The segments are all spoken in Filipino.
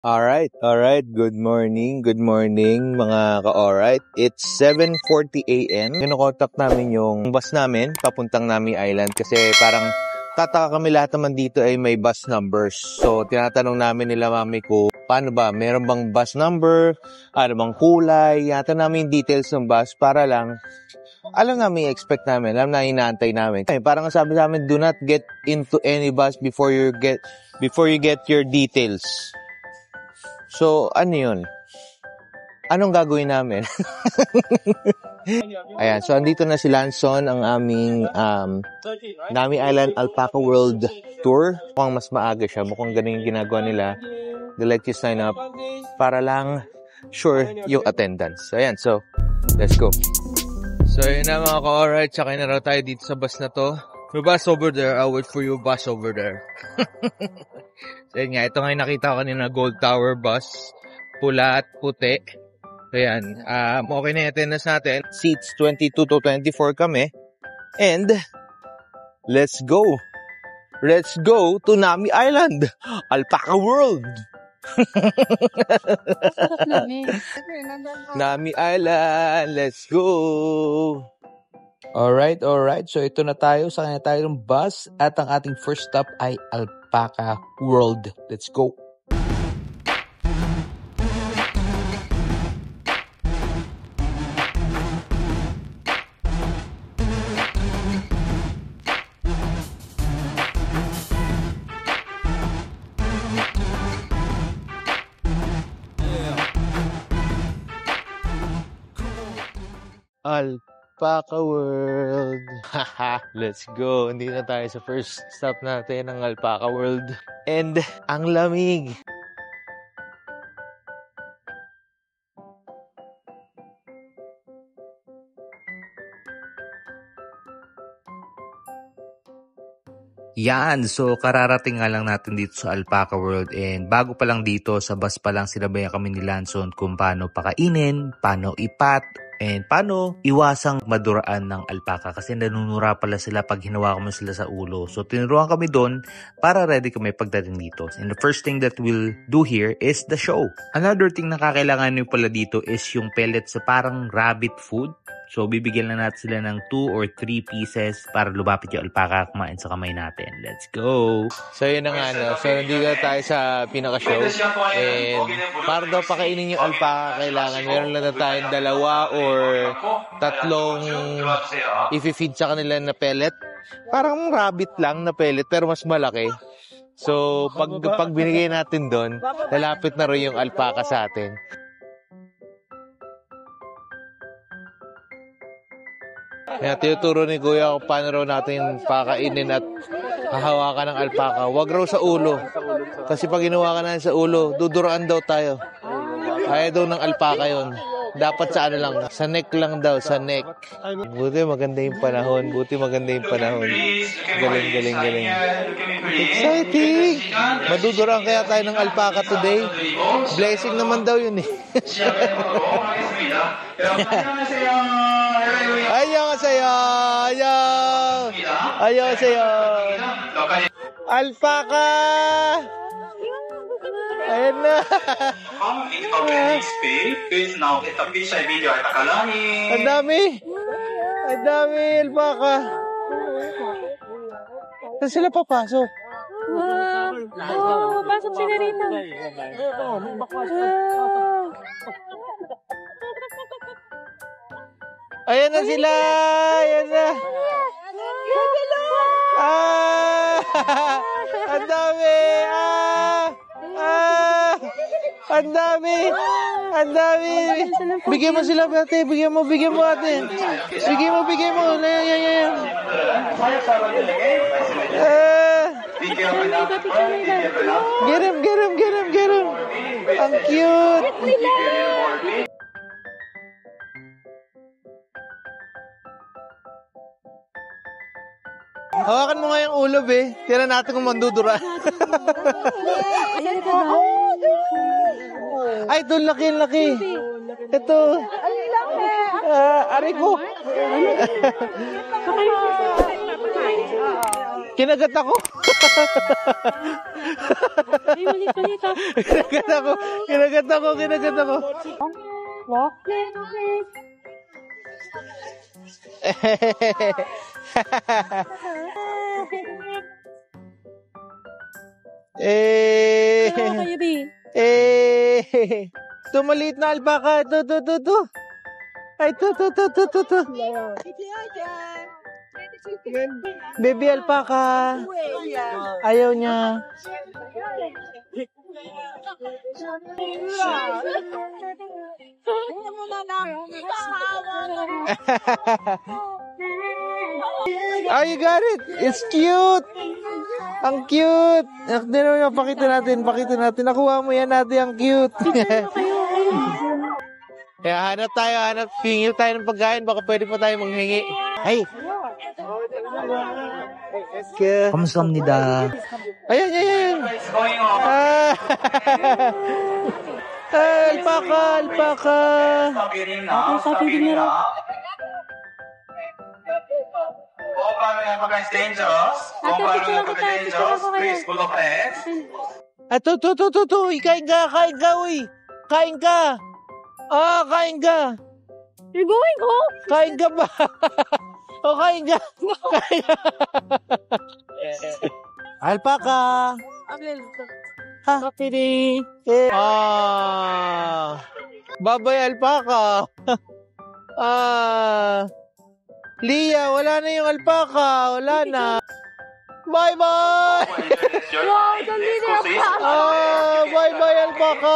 Alright. Good morning mga ka-alright. It's 7:40 AM. Kinokontak namin yung bus namin, papuntang Nami Island kasi parang tataka kami lahat naman dito ay may bus numbers. So, tinatanong namin nila mami ko, paano ba? Meron bang bus number? Ano bang kulay? Yata namin yung details ng bus para lang alam namin expect namin, alam na inaantay namin. Parang sabi sa amin, do not get into any bus before you get your details. So, ano yun? Anong gagawin namin? Ayan, so andito na si Lanson, ang aming Nami Island Alpaca World Tour. Mukhang mas maaga siya, mukhang ganun yung ginagawa nila. They like to sign up para lang sure yung attendance. Ayan, so, let's go. So, yun na mga ka-alright, sakay na raw tayo dito sa bus na to. May bus over there, I'll wait for you, bus over there. So, yun nga, ito nga yung nakita ko kanina, Gold Tower bus, pula at puti. Ayan, okay na yung attendance natin. Seats 22 to 24 kami. And, let's go! Let's go to Nami Island, Alpaca World! Nami Island, let's go! Alright. So ito na tayo, sakay na tayo ng bus at ang ating first stop ay Alpaca World. Let's go! Alpaca World. Haha, let's go. Hindi na tayo sa first stop natin ng Alpaca World. And ang lamig. Yan, so kararating nga lang natin dito sa Alpaca World and bago pa lang dito sa bus pa lang sinabayan kami ni Lanson kung paano pakainin, paano ipat, and paano iwasang maduraan ng alpaca kasi nanunura pala sila pag hinawakan mo sila sa ulo. So tinuruan kami doon para ready kami pagdating dito. And the first thing that we'll do here is the show. Another thing na kakailangan nyo pala dito is yung pellets sa parang rabbit food. So, bibigyan na natin sila ng 2 or 3 pieces para lumapit yung alpaca kumain sa kamay natin. Let's go! So, yun na nga, no? So, nandito tayo sa pinaka-show. And, para daw pakainin yung alpaca, kailangan meron lang na tayong 2 or 3 i-feed sa kanila na pellet. Parang rabbit lang na pellet, pero mas malaki. So, pag binigay natin doon, lalapit na rin yung alpaca sa atin. Kaya tinuturo ni Kuya kung paano raw natin pakainin at hahawakan ng alpaca. Huwag raw sa ulo. Kasi pag hinawakan natin sa ulo, duduraan daw tayo. Kaya daw ng alpaca yun. Dapat sa ano lang, sa neck lang daw, sa neck. Buti maganda yung panahon. Galing. Exciting! Maduduraan kaya tayo ng alpaca today. Blessing naman daw yun eh. Annyeonghaseyo. Alpaca! Ayan na. Ang dami alpaca. Saan sila papasok? Pasok sila rito. Ayan na sila! Ang dami! Ang dami! Bigyan mo sila, ate. Bigyan mo, ate. Bigyan mo. Yan. Get him. Ang cute! Hawakan mo nga yung ulo, be. Tira natin kung mandudura. Ay, ito, laki. Ito. Ari ko. Kinagat ako. Ay, malit. Kinagat ako. Walk. Eh. Ano kayo, Bi? Eh. Ito maliit na alpaka. Ito. Ay, ito. Baby alpaka. Ayaw niya. Oh, you got it. It's cute. Ang cute. Pakita natin. Nakuha mo yan natin. Ang cute. Kaya hanap tayo. Hingi tayo ng pagkain. Baka pwede pa tayo manghingi. Ay. 감사합니다. Ayan. Ah. Alpaka. Sabi din nila. Picture ako kayo. To. Kain ka, uy. Kain ka. Kain ka. You're going home? Kain ka ba? Kain ka. Alpaka. Kapiri. Babay alpaka. Lia, wala na yung alpaka. Wala na. Bye. Bye alpaka.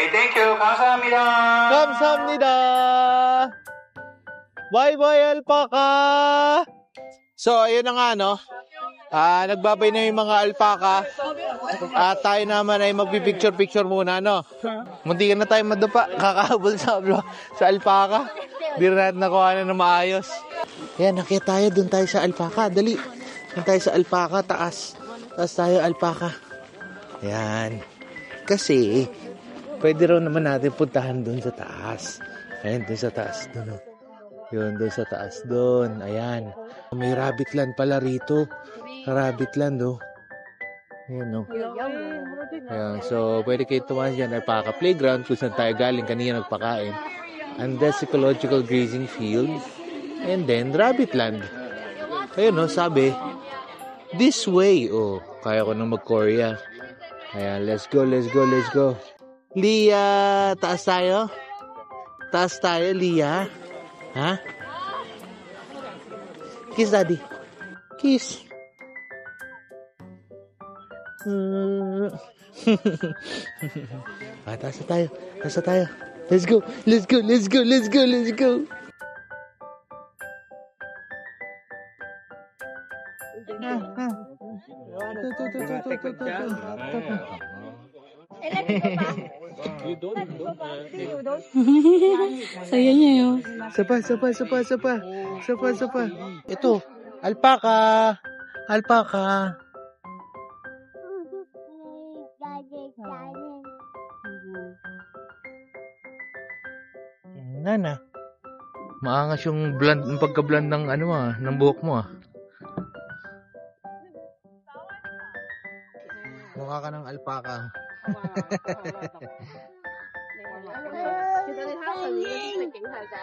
Thank you. 감사합니다. 감사합니다. Bye alpaka. So, ayun na nga, no? Nagbabay na yung mga alpaka. At tayo naman ay magpipicture muna, no? Munti na tayo madupa. Kakahabol sa alpaka. Di rin natin nakuha na maayos. Ayan, nakita tayo. Doon tayo sa alpaka. Dali. Doon tayo sa alpaka. Taas tayo alpaka. Ayan. Kasi, pwede raw naman natin puntahan doon sa taas. Ayan, doon sa taas. Doon, oh. Yun, doon sa taas. Doon. Ayan. May rabbit land pala rito. Rabbit land, oh. Ayan, oh. Ayan. So, pwede kayo tumahan dyan. Alpaka playground kung saan tayo galing. Kanina nagpakain. And that's ecological grazing field. And then, rabbit land. Ayun, no, sabi, this way. Oh, kaya ko nang mag-Korea. Ayan, let's go. Lia, taas tayo? Lia. Ha? Kiss, daddy. Kiss. Taas na tayo. Let's go. Saya niya yun. Sapa. Ito, alpaka. Nana. Maangas yung pagka-blend ng ng buhok mo. Mukha ka ng alpaka.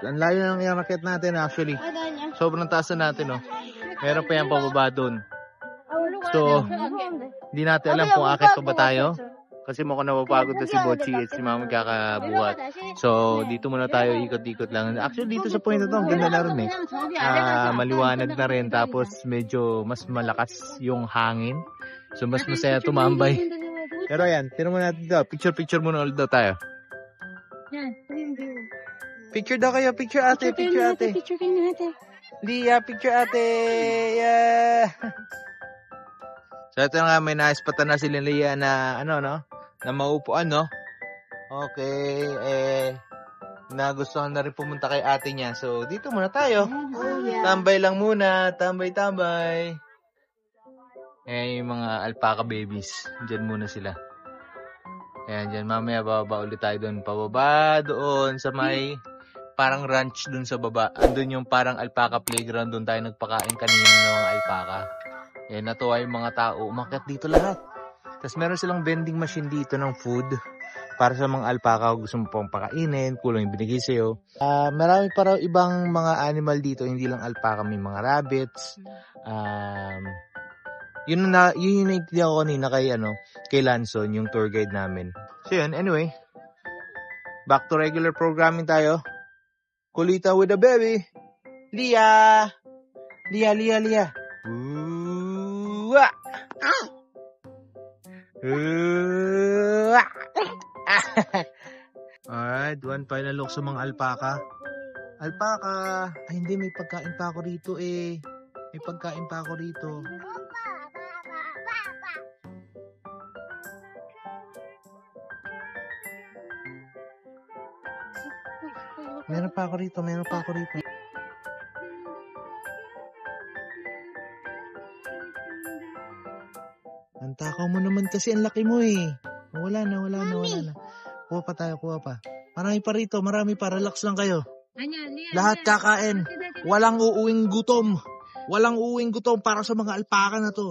Ang layo ng iakyat natin actually. Sobrang taas na natin, oh. Meron pa yan pababa doon. So, hindi natin alam kung akit pa ba tayo. Kasi mukhang napapagod na si Bochi at si Mama kakabuhat. So, dito muna tayo, ikot-ikot lang. Actually, dito sa point na to, ang ganda na rin eh. Maliwanag na rin, tapos medyo mas malakas yung hangin. So, mas masaya tumambay. Pero yan, tinan mo natin daw. Picture muna ulit daw tayo. Picture daw kayo, picture ate. Picture natin. Lia, picture ate. Yeah. So, ito nga, may naispatan na sila Lia na, na maupuan, no? Okay, nagustuhan na rin pumunta kay ate niya. So, dito muna tayo. Tambay lang muna, tambay. Yung mga alpaca babies. Diyan muna sila. Ayan, dyan. Mamaya bababa ulit tayo doon. Pababa doon sa may parang ranch doon sa baba. Andun yung parang alpaca playground. Doon tayo nagpakain kanina ng mga alpaca. Eh, natuwa yung mga tao. Umakyat dito lahat. Tapos meron silang vending machine dito ng food para sa mga alpaca kung gusto mo pang pakainin, kulang yung binigay sa'yo. Marami pa raw ibang mga animal dito, hindi lang alpaca, may mga rabbits. Yun yung naintindihan ko kanina kay Lanson, yung tour guide namin. So yun, anyway. Back to regular programming tayo. Kulita with the baby. Lia! Lia. Alright, one final look sa mga alpaca. Alpaca! Ay hindi, may pagkain pa ako rito eh. May pagkain pa ako rito. Meron pa ako rito. Ang takaw mo naman kasi, ang laki mo eh. Wala na. Kuha pa tayo. Marami pa rito, relax lang kayo. Lahat kakain. Walang uuwing gutom para sa mga alpaca na to.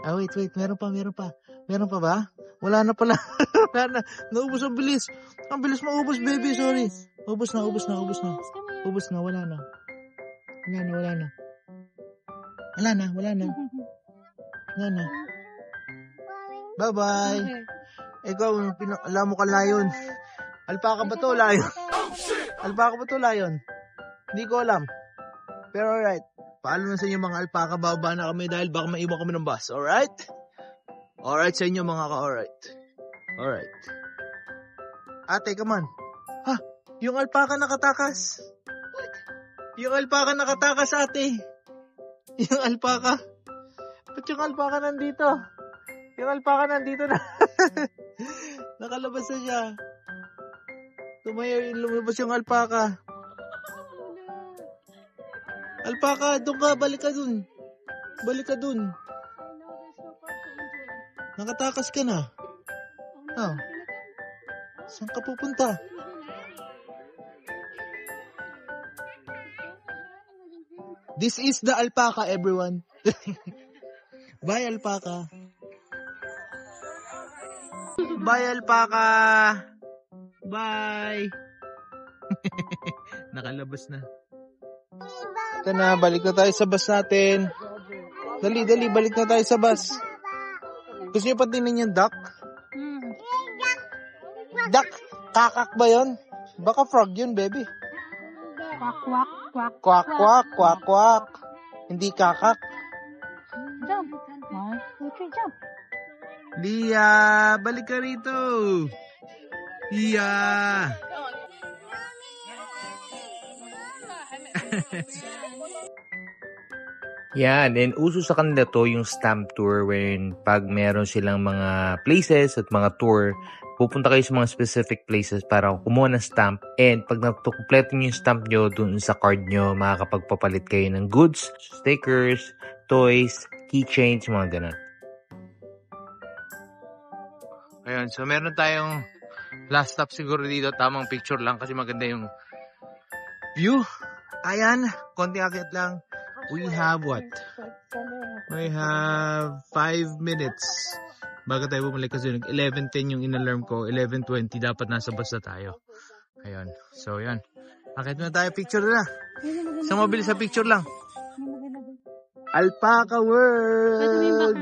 Wait, meron pa. Meron pa ba? Wala na pala. Wala na. Naubos ang bilis. Ang bilis maubos, baby, sorry. Ubos na. Wala na. Bye-bye. Ikaw, alam mo ka lion. Alpaca ba to, lion? Alpaca ba to, lion? Hindi ko alam. Pero alright. Paalam na sa inyo mga alpaca. Bababa na kami dahil baka maiwan kami ng bus. Alright? Alright sa inyo mga ka-alright. Alright. Ate, come on. Ha? Yung alpaca nakatakas. What? Yung alpaca nakatakas, ate. Yung alpaca. Ba't yung alpaca nandito? Yung alpaca nandito na. Nakalabas na siya. Lumabas yung alpaca. Alpaca, doon ka. Balik ka dun. Nakatakas ka na. Oh. Saan ka pupunta? This is the alpaca, everyone. Bye, alpaca. Bye, alpaca. Bye. Nakalabas na. Ito na, balik na tayo sa bus natin. Dali, balik na tayo sa bus. Gusto niyo patinin yung duck? Duck? Kakak ba yun? Baka frog yun, baby. Kwak. Hindi kakak. Jump. 1, 2, 3, jump. Lia, balik ka rito. Lia. Yan, and uso sa kanila to yung stamp tour wherein pag meron silang mga places at mga tour, pupunta kayo sa mga specific places para kumuha ng stamp, and pag natukumpleto nyo yung stamp nyo dun sa card nyo, makakapagpapalit kayo ng goods, stickers, toys, keychains, mga ganun. Ayun, so meron tayong last stop siguro dito, tamang picture lang kasi maganda yung view. Ayan, konting akit lang. We have what? We have 5 minutes bago tayo bumalik kasi 11:10 yung in-alarm ko, 11:20 dapat nasa bus na tayo. Ayun, so yan. Akit na tayo, picture na. Isang mabilis sa picture lang. Alpaca World!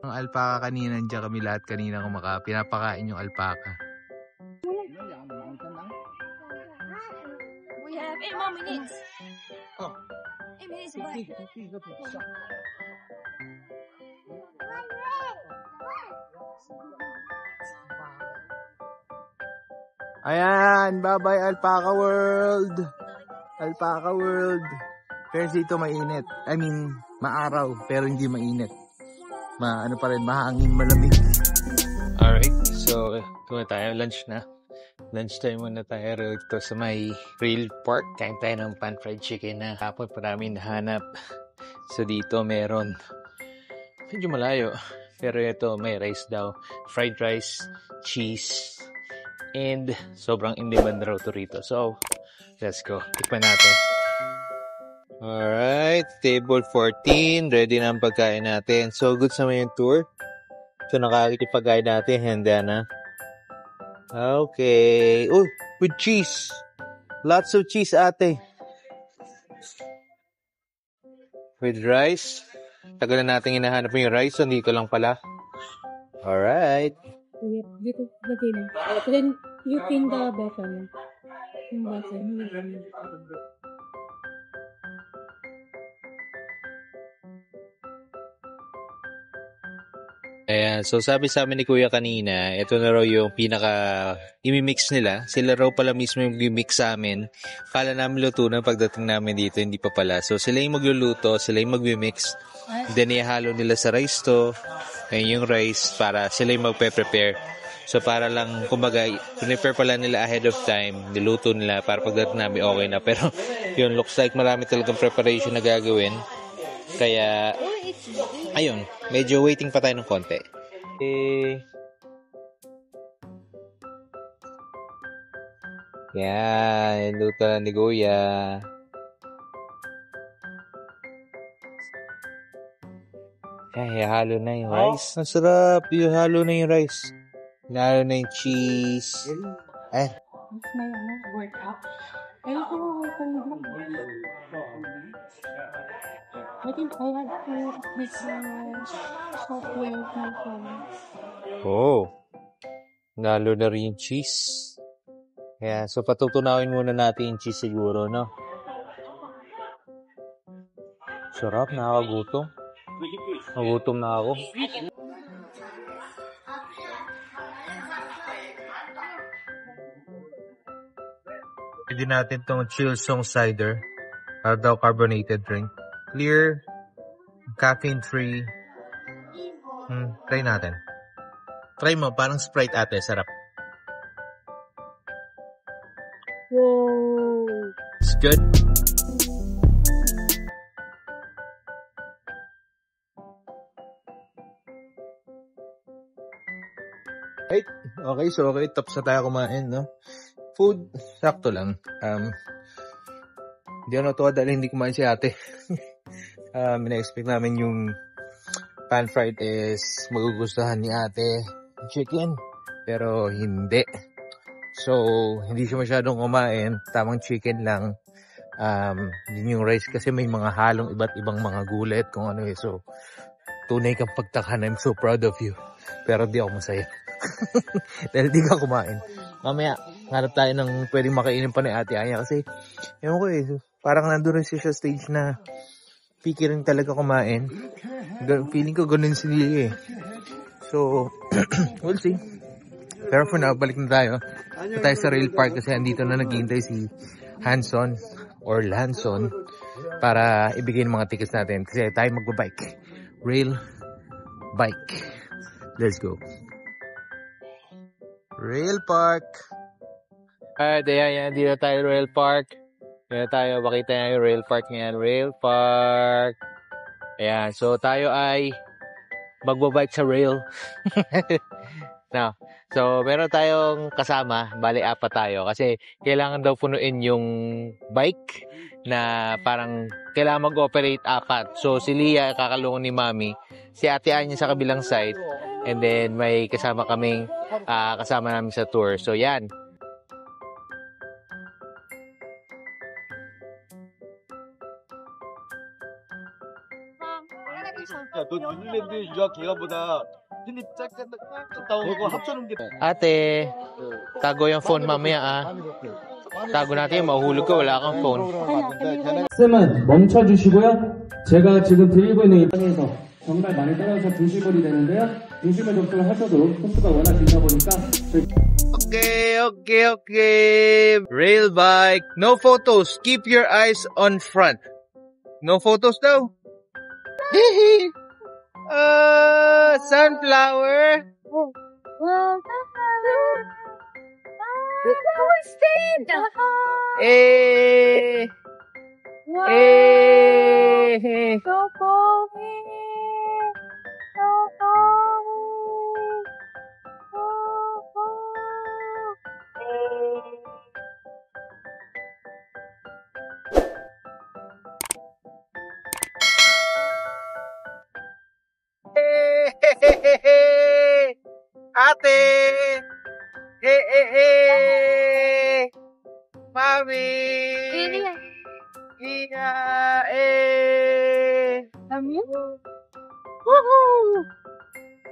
Ang alpaca kanina, nandiyan kami lahat kanina pinapakain yung alpaca. We have 8 more minutes. Oh. 8 minutes left. Ayan, bye-bye Alpaca World. Alpaca World. Pero dito mainit. I mean, maaraw pero hindi mainit. Ano pa rin, mahangin, malamig. Alright, so kuha tayo, lunch na. Lunchtime muna tayo rito sa may Rail Park. Kain tayo ng pan-fried chicken na hapon pa namin nahanap. So dito meron, medyo malayo, pero ito may rice daw. Fried rice, cheese, and sobrang in-demand raw to rito. So, let's go. Tikman natin. Alright, table 14. Ready na ang pagkain natin. So, goods naman yung tour. So, nakakikipag-guide natin. Handa na. Okay. Oh, with cheese. Lots of cheese, ate. With rice. Tagal na natin hinahanap yung rice. So, dito lang pala. Alright. Dito, lagay na. Then, you pin the button. Yung button. Ayan, so sabi sa amin ni Kuya kanina, ito na raw yung pinaka imimix nila. Sila raw pala mismo yung mix sa amin. Kala namin luto na pagdating namin dito, hindi pa pala. So sila yung magluluto, sila yung magmimix. Then ihalo nila sa rice to. Ayun yung rice para sila yung magpe-prepare. So para lang, kumbaga, prepare pala nila ahead of time, niluto nila para pagdating namin okay na. Pero yun, looks like marami talagang preparation na gagawin. Kaya, ayun, medyo waiting pa tayo ng konti. Yan, luto na ni Kuya. Ay, halo na yung rice. Ang sarap, yung halo na yung rice. Halo na yung cheese. Ay, It's my workout. Ayun ko, I think I had to this software with my phone. oh. Nalo na rin yung cheese. Kaya, so patutunawin muna natin yung cheese siguro, no? Sarap, nakakagutom. Nagutom na ako. Pwede natin tong Chillsong cider. Daw carbonated drink. Clear, caffeine-free. Try natin. Try mo, parang Sprite ate, sarap. Whoa! It's good. Right. Okay, so okay, tapos na tayo kumain, no? Food, sakto lang. Hindi ako natuwa dahil hindi kumain si ate. Ina-expect namin yung pan-fried is magugustuhan ni ate chicken. Pero hindi. So, hindi siya masyadong kumain. Tamang chicken lang. Din yung rice kasi may mga halong iba't ibang mga gulay kung ano eh. So, tunay kang pagtakhan. I'm so proud of you. Pero di ako masaya. Dahil di ka kumain. Mamaya, hanap tayo ng pwedeng makainin pa ni Ate Aya. Kasi, ewan ko eh, parang nandun rin siya stage na picky rin talaga kumain. Feeling ko ganun si Lily eh. So, we'll see. Pero for now, balik na tayo. Na tayo sa rail park kasi andito na naghihintay si Hanson or Lanson para ibigay ng mga tickets natin. Kasi tayo magbabike. Rail bike. Let's go. Rail Park. Ayan, dito tayo Rail Park. Dito tayo, makita nyo yung Rail Park ngayon. Rail Park. Ayan, so tayo ay magbabike sa rail. No. So, meron tayong kasama, bali apat tayo. Kasi kailangan daw punuin yung bike na parang kailangan mag-operate apat. So, si Lia kakalungan ni Mami. Si Ate Anya sa kabilang side. And then, may kasama kaming kasama namin sa tour. So, yan. 야, 너 뉴질랜드 유학 기간보다 힘이 작다고 합쳐놓은 게 Ate, tago yung phone mamaya Tago natin, mahulog ka, wala kang phone. 쌤은 멈춰주시고요. 제가 지금 드리고 있는 이 방에서 정말 많이 떨어져서 중시골이 되는데요. 중시골 접근을 하셔도 코스가 워낙 길다 보니까 Okay. Rail bike. No photos. Keep your eyes on front. No photos daw. Sunflower. Wow, stand! Eh. Wow! Eh. So cozy! So cozy! Ate! Mami! Iya! Woohoo!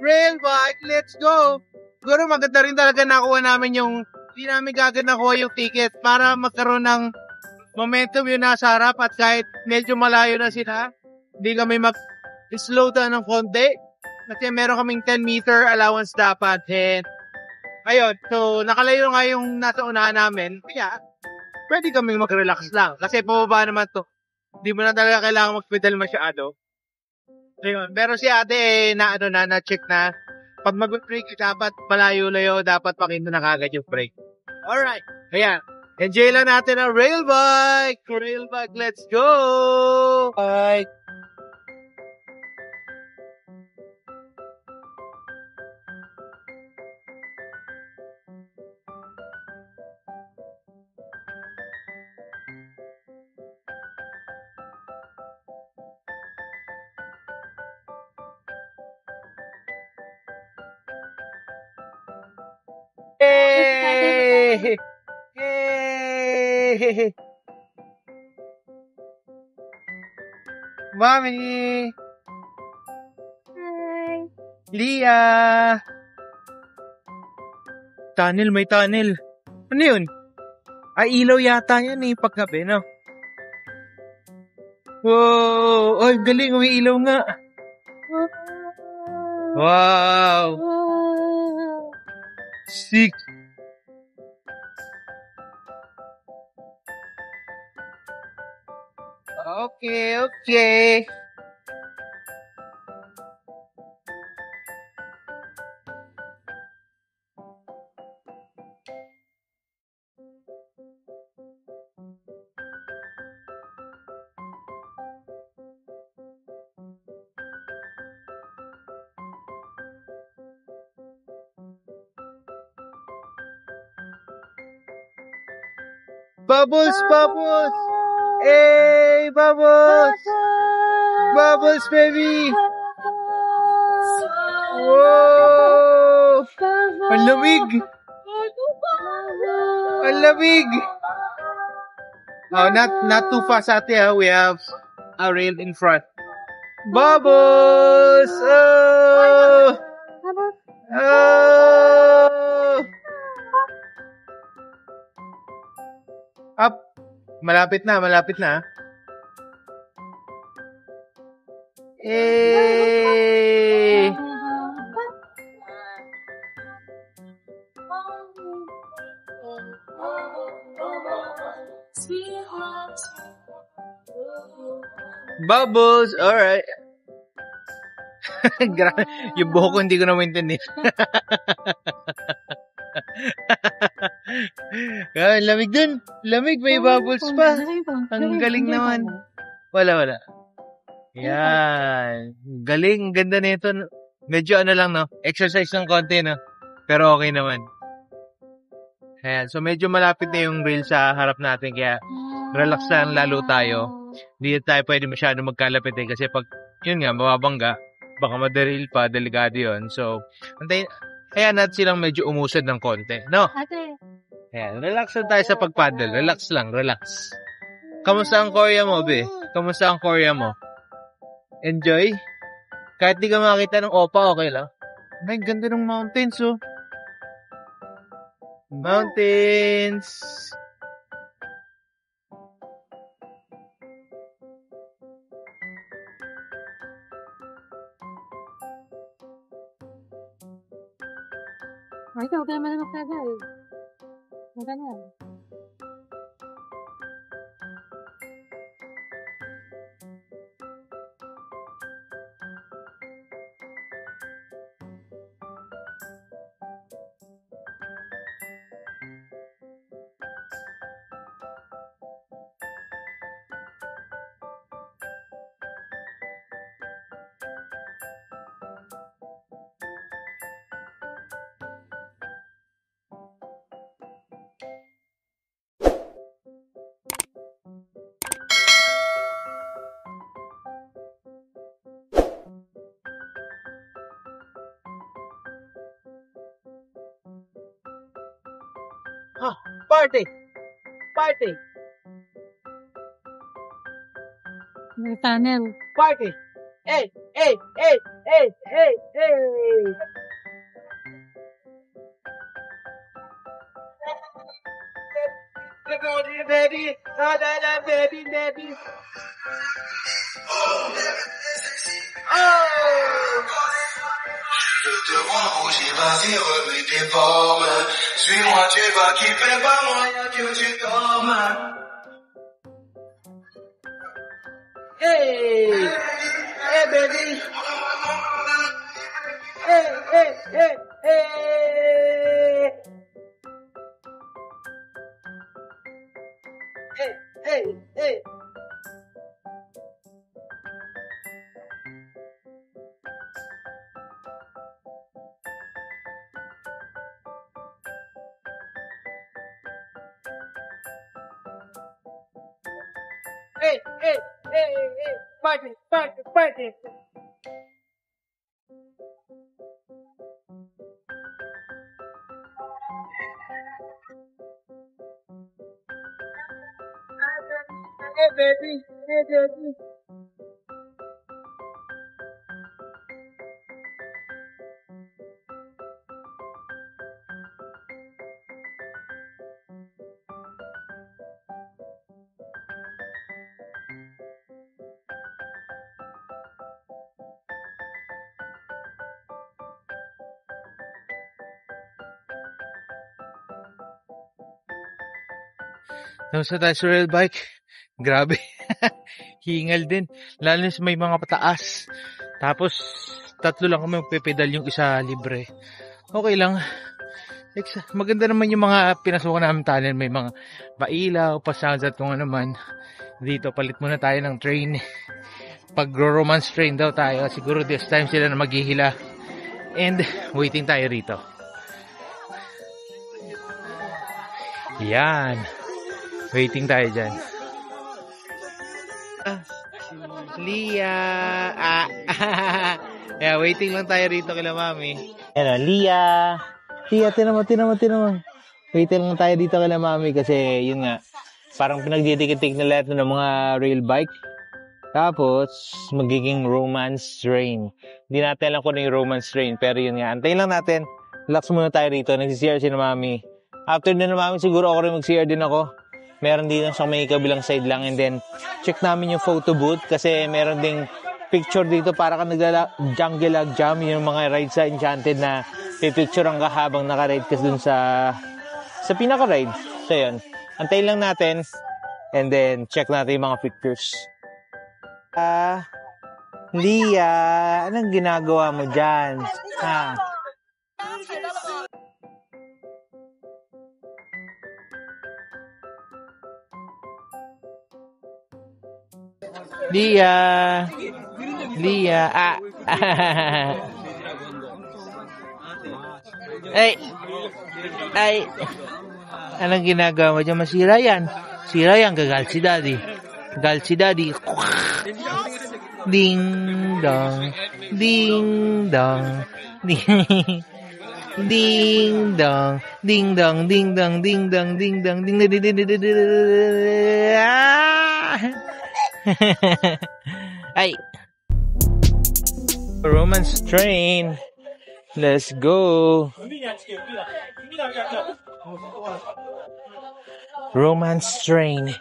Rail bike, let's go! Siguro maganda rin talaga nakuha namin hindi namin kagad nakuha yung ticket para magkaroon ng momentum yung nasa harap at kahit medyo malayo na sila, hindi kami mag-slow down ng konti. Kasi meron kaming 10-meter allowance dapat. Ayun, so nakalayo nga yung nasa unahan namin. Kaya, pwede kaming mag-relax lang. Kasi pababa naman to. Hindi mo na talaga kailangan mag-pedal masyado. Ayun, pero si ate na-check na. Pag mag-brake, dapat malayo-layo, dapat pakita na kagad yung brake. Alright, ayan. Enjoy lang natin ang rail bike! Rail bike, let's go! Bye! Yay! Yay! Mommy! Hi! Leah! Tunnel, may tunnel. Ano yun? Ay, ilaw yata yan paggabi, no? Wow! Ay, galing, may ilaw nga. Wow! Sick! Okay. Bubbles! Hey, Bubbles! Bubbles, baby! Wow! Ang lamig! Ang lamig! Oh, not too fast ate ha. We have a rail in front. Bubbles! Oh! Oh! Up! Malapit na. Eh! Bubbles! Alright. Grabe. Yung buhok ko hindi ko na maintindihan. Lamig dun. Lamig, may bubbles pa. Ang galing naman. Wala. Yan. Galing, ganda nito. Medyo lang, no? Exercise ng konti, no? Pero okay naman. Ayan. So, medyo malapit na yung rail sa harap natin. Kaya, relax lang lalo tayo. Hindi tayo pwede masyado magkalapit kasi pag, yun nga, mababangga, baka maderail pa, delikado yun. So, kaya natin silang medyo umusad ng konti. No? Ate. Ayan, relax lang tayo sa pag-paddle. Relax lang, relax. Kamusta ang Korea mo, be? Kamusta ang Korea mo? Enjoy? Kahit di ka makita ng opa, okay lang? May ganda ng mountains, oh. Mountains! Ay, ikaw ka naman magtagal. Magalan. Party! Party! May tunnel. Party! Hey! Hey! Hey! Hey! Hey! Hey! Baby, baby, baby. Je te vois rougir, vas-y remets tes formes. Suis-moi, tu vas kiffer, pas moyen que tu dormes. Hey! Hey, baby! Hey, hey, hey, hey! Hey, hey, hey! Hey, hey, hey, hey! Party, party, party! Hey, baby, hey, baby. Tapos na tayo sa rail bike. Grabe. Hingal din. Lalo na sa may mga pataas. Tapos, 3 lang kami magpipedal, yung isa libre. Okay lang. Maganda naman yung mga pinasukan namin tunnel. May mga pailaw, pasounds at kung ano man. Dito, palit muna tayo ng train. Pag-romance train daw tayo. Siguro this time sila na maghihila. And, waiting tayo rito. Yan. Waiting tayo dyan. Lia! Yeah, waiting lang tayo rito kila mami. Yan o, Lia! Lia, tinan mo. Waiting lang tayo dito kila mami kasi yun nga, parang pinagdidikit-tik nila ito ng mga rail bike. Tapos, magiging romance train. Hindi natin alam kung ano yung romance train, pero yun nga, antayin lang natin. Relax muna tayo rito, nag-CR si na mami. After na mami, siguro ako rin mag-CR din ako. Meron din sa may kabilang side lang, and then check namin yung photo booth kasi meron ding picture dito para ka jungle lag jam, yung mga ride sa Enchanted na pipicture ang habang naka-ride ka dun sa pinaka-ride. So yun, antayin lang natin and then check natin yung mga pictures. Lia, anong ginagawa mo dyan? Lia. Ay. Anong ginagawa mo dyan? Masira yan. Sira yan. Gagal si daddy. Ding dong. Ding dong. Ding dong. Ding dong. Ding dong. Ding dong. Ding dong. Ding ay. Romance train. Let's go. Romance train.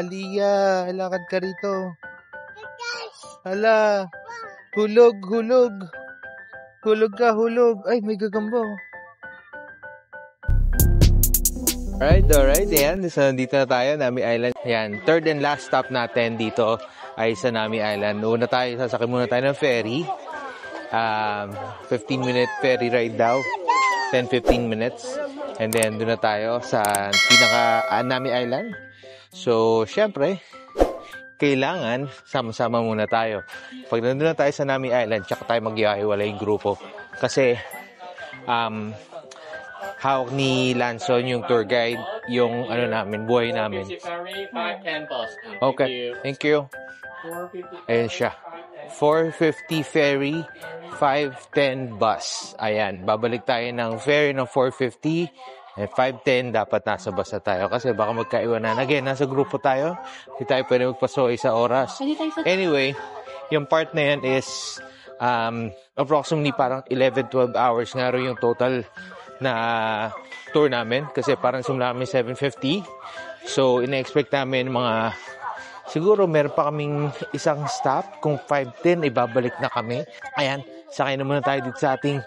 Lia, lakad ka rito. Hala, hulog. Hulog ka. Ay, may gagambo. Alright. Ayan, so dito na tayo, Nami Island. Ayan, third and last stop natin dito ay sa Nami Island. Sasakay muna tayo ng ferry. 15-minute ferry ride daw. 10-15 minutes. And then, doon na tayo sa Nami Island. So, syempre, kailangan sama-sama muna tayo. Pag nandun na tayo sa Nami Island, tsaka tayo mag-iwahiwalay yung grupo Kasi, hawak ni Lanson yung tour guide, yung namin, buhay namin. Okay, thank you. Ayan siya. 450 ferry, 510 bus. Ayan, babalik tayo ng ferry ng 450. 5:10 dapat nasa bus na tayo kasi baka magkaiwanan. Again, nasa grupo tayo. Hindi tayo pwede magpasoy sa oras. Anyway, yung part na yan is approximately parang 11-12 hours nga rin yung total na tour namin kasi parang sumula kami 7:50. So, ina-expect namin mga siguro meron pa kaming isang stop. Kung 5:10, ibabalik na kami. Ayan, sakay na muna tayo dito sa ating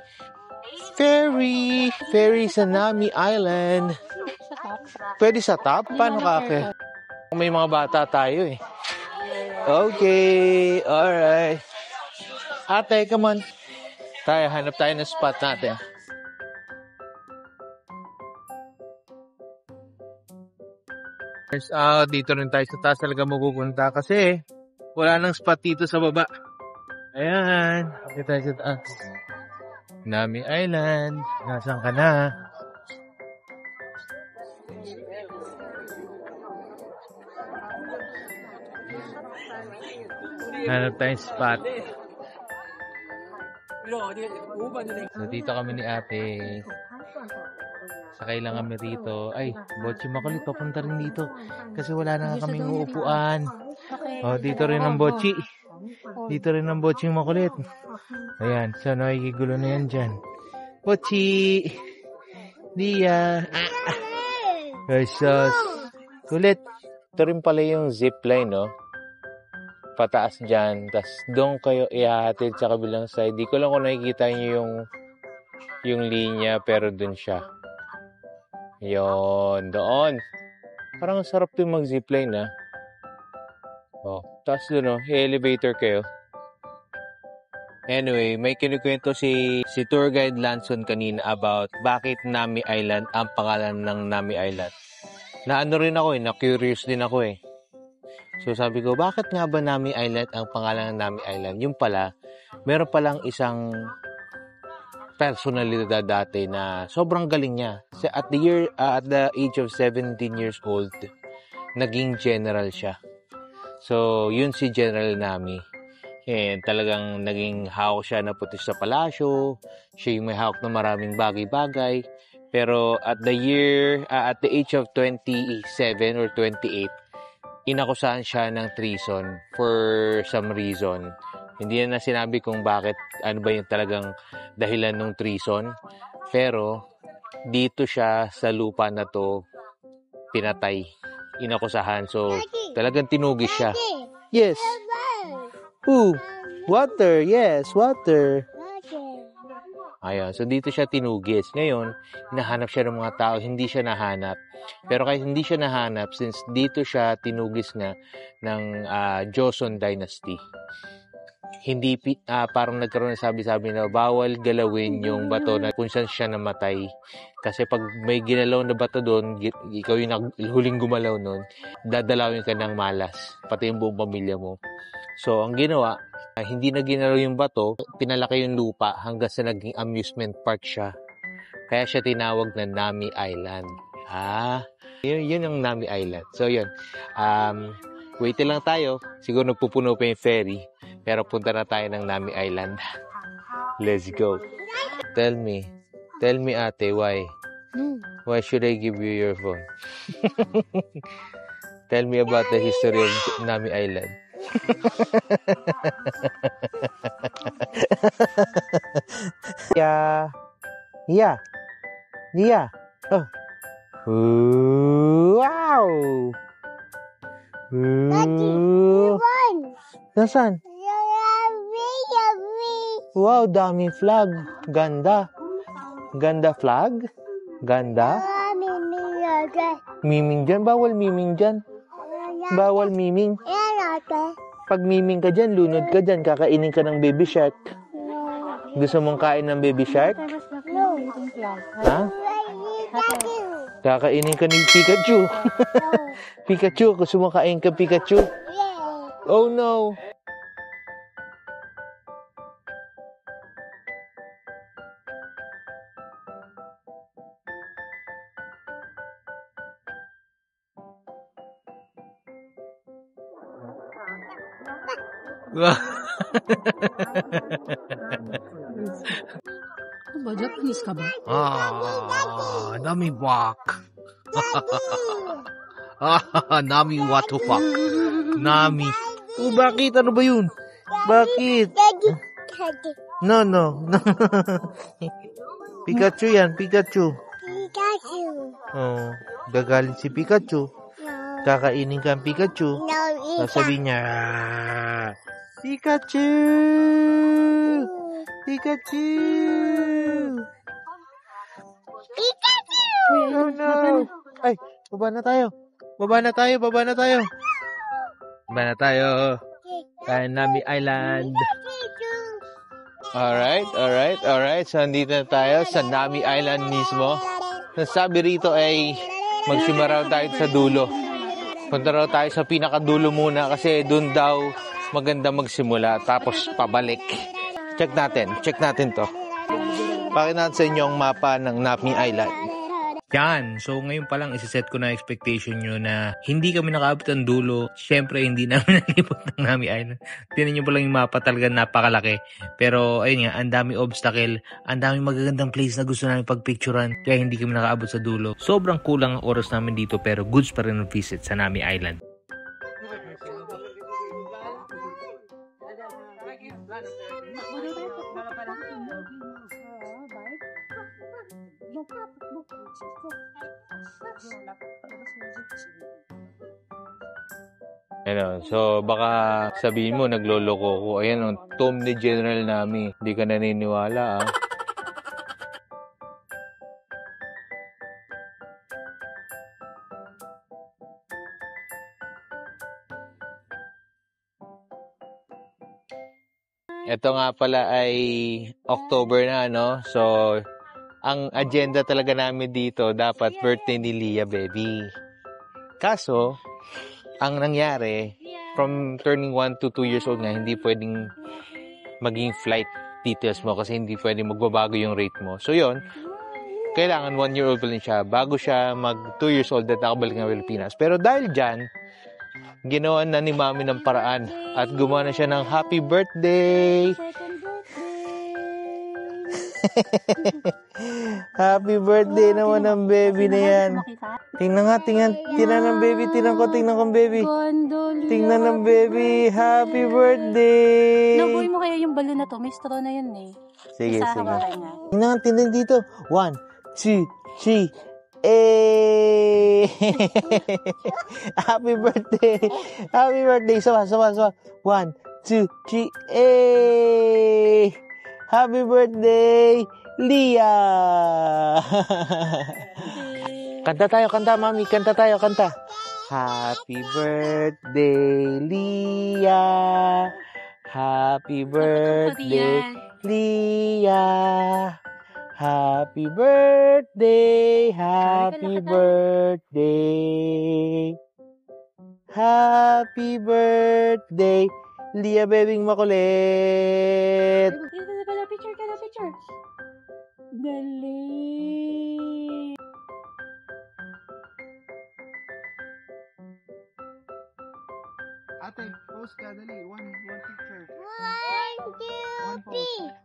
ferry sa Nami Island. Pwede sa top? Paano kake? May mga bata tayo eh. Okay, alright. Ate, come on. Tayo, hanap tayo ng spot natin. Dito rin tayo sa taas talaga mapupunta kasi wala nang spot dito sa baba. Ayan, dito tayo sa taas. Nami Island. Nasaan ka na? Hanap tayong spot. So, dito kami ni ate. Sakay lang kami rito. Ay, Bochi makulit. Papunta rin dito. Kasi wala na kaming uupuan. Oh, dito rin ang Bochi. Dito rin ang Bochi makulit. Ayan, so nakikigulo na yan dyan. Bochi! Dia! Versus kulit. Ito rin pala yung zipline, no? Pataas dyan. Tapos doon kayo ihahatid sa kabilang side. Di ko lang kung nakikita nyo yung linya, pero doon siya. Yon, doon. Parang sarap yung mag-zipline, ha? Oh, tapos doon, elevator kayo. Anyway, may kinukwento si tour guide Lanson kanina about bakit Nami Island ang pangalan ng Nami Island. Naano rin ako na-curious din ako eh. So sabi ko, bakit nga ba Nami Island ang pangalan ng Nami Island? Yung pala, meron palang isang personalidad dati na sobrang galing niya. At the age of 17 years old, naging general siya. So, yun si General Nami. And talagang naging hawak siya na putis sa palasyo. Siya yung may hawak na maraming bagay-bagay. Pero at the age of 27 or 28, inakusahan siya ng treason for some reason. Hindi na sinabi kung bakit, ano ba yung talagang dahilan ng treason. Pero dito siya sa lupa na to pinatay, inakusahan. So talagang tinugis siya. Yes. Ooh, water. Yes, water. Ayan, so dito siya tinugis. Ngayon, hinahanap siya ng mga tao. Hindi siya nahanap. Pero kahit hindi siya nahanap, since dito siya tinugis nga ng Joseon Dynasty, hindi parang nagkaroon ng sabi-sabi na bawal galawin yung bato na kung saan siya namatay. Kasi pag may ginalaw na bato doon, ikaw yung huling gumalaw nun, dadalawin ka ng malas, pati yung buong pamilya mo. So, ang ginawa, hindi na ginalaw yung bato, pinalaki yung lupa hanggang sa naging amusement park siya. Kaya siya tinawag na Nami Island. Yun ang Nami Island. So, yun. Wait lang tayo. Siguro nagpupuno pa yung ferry. Pero punta na tayo ng Nami Island. Let's go. Tell me ate, why? Why should I give you your phone? Tell me about the history of Nami Island. Yeah. Oh. Wow. Nasaan? Wow, daming flag. Ganda. Ganda flag? Ganda? Miming dyan? Bawal miming dyan. Bawal miming. Pag miming ka dyan, lunod ka dyan, kakainin ka ng baby shark. Gusto mong kain ng baby shark? Ha? Kakainin ka ng Pikachu. Pikachu, gusto mong kain ka Pikachu? Oh, no. Ano ba? Japanese ka ba? Nami wak. Nami what the fuck. Nami. Oh, bakit? Ano ba yun? Bakit? No. Pikachu yan, Pikachu. Oh, gagalit si Pikachu. Kakainin ka ang Pikachu. Sasabihin niya, Pikachu! Pikachu! Oh no! Ay, baba na tayo. Baba na tayo. Nami Island. Alright. So, andito na tayo sa Nami Island mismo. Nasabi rito ay magsimula raw tayo sa dulo. Punta raw tayo sa pinakadulo muna kasi doon daw maganda magsimula tapos pabalik. Check natin to. Pakita natin sa inyo ang mapa ng Nami Island. Yan. So, ngayon pa lang isiset ko na expectation nyo na hindi kami nakaabot ng dulo. Siyempre, hindi namin nalipot ng Nami Island. Tinan nyo pa lang yung mapa, talaga napakalaki. Pero, ayun nga, ang dami obstacle, ang dami magagandang place na gusto namin pagpicturean. Kaya hindi kami nakaabot sa dulo. Sobrang kulang ang oras namin dito pero goods pa rin ang visit sa Nami Island. Ano, so baka sabihin mo nagloloko ko. Ayan ang tomb ni General Nami. Hindi ka naniniwala ah. Ito nga pala ay October na, no? So, ang agenda talaga namin dito, dapat birthday ni Leah, baby. Kaso, ang nangyari, from turning 1 to 2 years old nga, hindi pwedeng maging flight details mo kasi hindi pwedeng magbabago yung rate mo. So, yon, kailangan 1-year-old pa rin siya bago siya mag 2 years old at nakabalik ng Pilipinas. Pero dahil dyan, ginawa na ni Mami ng paraan at gumawa na siya ng happy birthday. Happy birthday naman ng baby na yan. Tingnan ng baby, tingnan ko ng baby. Tingnan ng baby, happy birthday. Nabuhay mo kaya yung balon na to, may straw na yun eh. Sige. Hawakan niya. Tingnan dito. 1, 2, 3. Eh! Happy birthday! Happy birthday! Sawa. 1, 2, 3. Eh! Happy birthday, Leah! Kanta, Mami. Kanta. Happy birthday, Leah! Happy birthday, Leah! Happy birthday, happy birthday. Happy birthday, Leah bebing makulit. Picture. Galing. Ate, post ka, dali. One picture.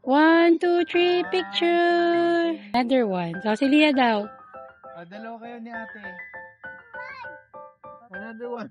1, 2, 3, picture. Another one. So, si Leah daw. Dalawa kayo ni ate. Another one.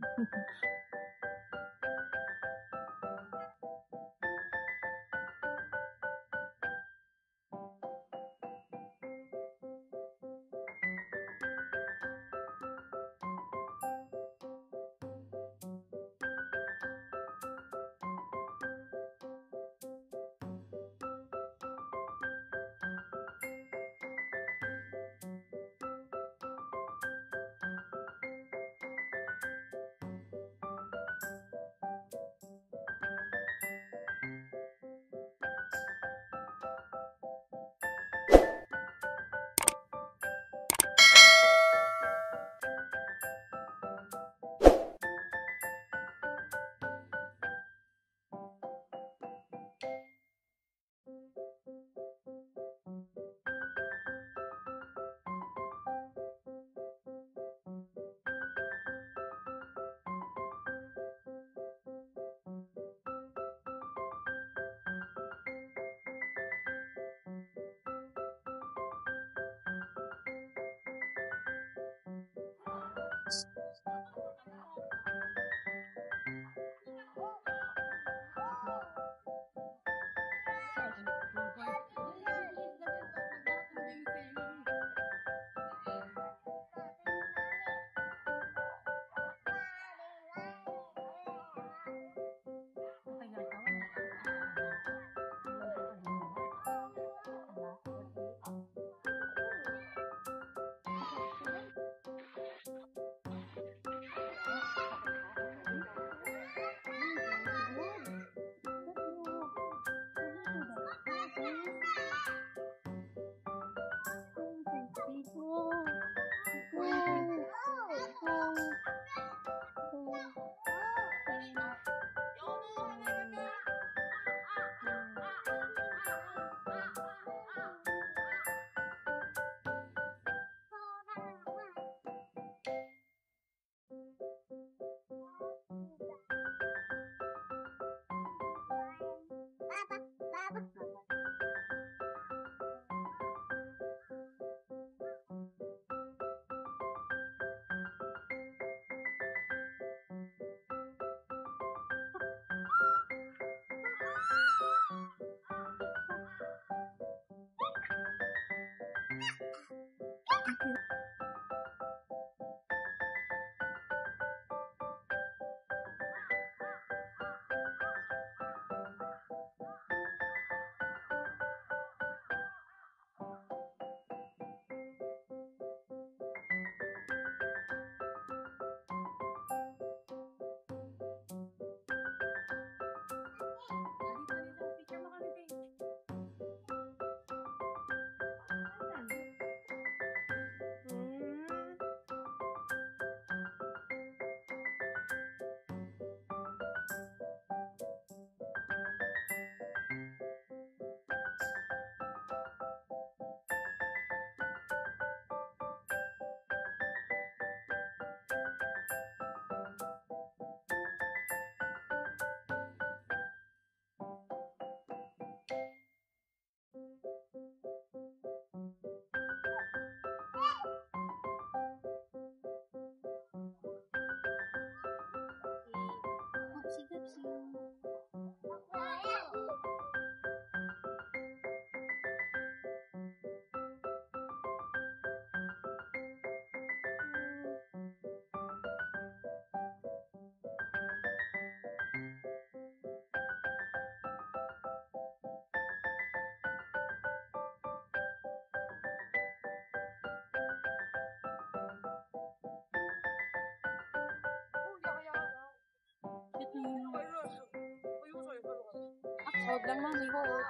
Hold lang, mami. Hold.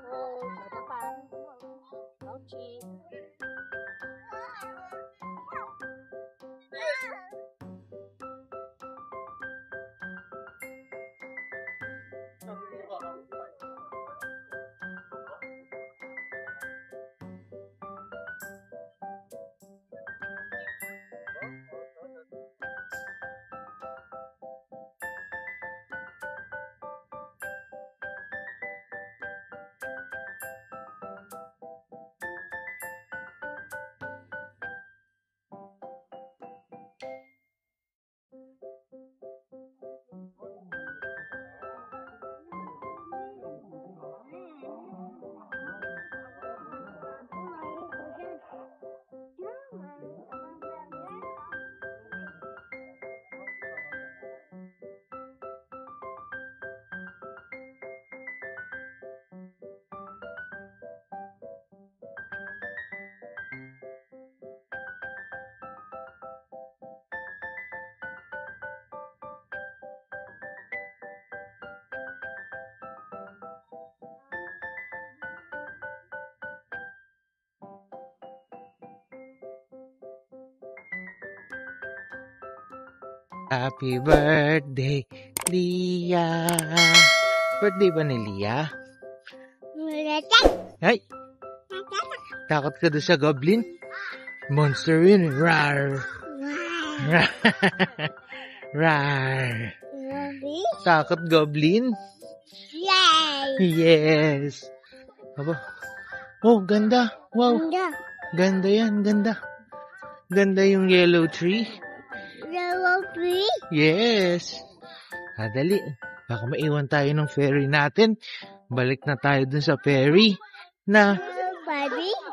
Hold. Tatapan. Ouchie. Happy birthday, Lia. Birthday ba ni Lia? Ay! Takot ka doon sa goblin? Monster yun. Rar! Rar! Takot goblin? Yes! Aba. Oh, ganda. Wow. Ganda yan, ganda. Ganda yung yellow tree. Yes. Dali. Baka maiwan tayo ng ferry natin. Balik na tayo dun sa ferry. Na.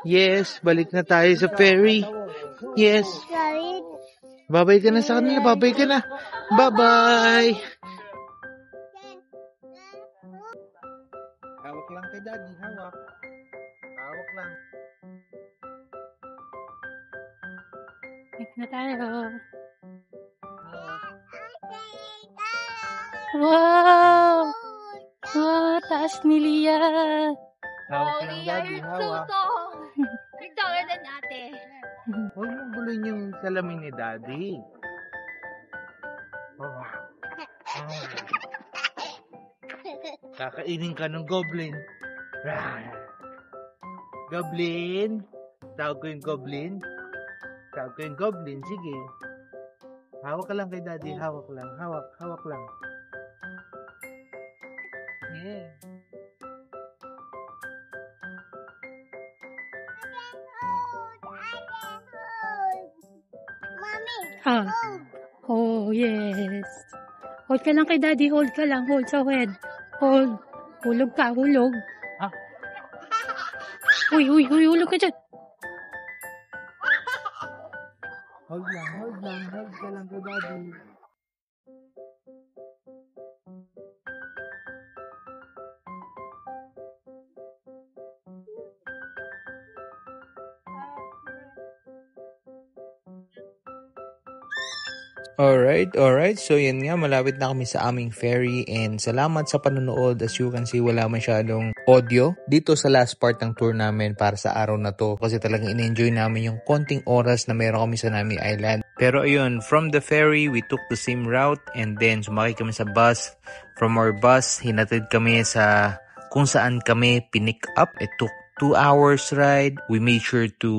Yes, balik na tayo sa ferry. Yes. Babay ka na sa kanila. Babay ka na. Bye-bye. Hawak lang kay Daddy. Hawak. Hawak lang. Balik na tayo. Wow! Wow, taas ni Lia. Hawak lang, Daddy. Hawak. Big taller than ate. Huwag mong gulin yung salamin ni Daddy. Oh. Kakainin ka ng goblin. Goblin. Tawag ko yung goblin. Tawag ko yung goblin. Sige. Hawak ka lang kay Daddy. Hawak lang. Hawak. Hawak lang. Yeah. Ah. Oh, yes. Hold ka lang kay Daddy. Hold ka lang. Hold sa head. Hold. Hulog ka. Hulog. Ah. Uy, hulog ka dyan. Hold ka lang kay daddy. Alright. So yun nga, malapit na kami sa aming ferry and salamat sa panonood. As you can see, wala masyadong audio dito sa last part ng tour namin para sa araw na to kasi talagang in-enjoy namin yung konting oras na meron kami sa Nami Island. Pero ayun, from the ferry, we took the same route and then sumakay kami sa bus. From our bus, hinatid kami sa kung saan kami pinick up. It took 2 hours ride. We made sure to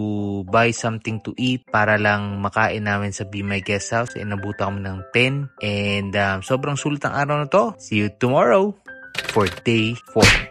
buy something to eat para lang makain namin sa Be My Guest House. Inabutan kami ng 10 and sobrang sulit ang araw na to. See you tomorrow for day 4.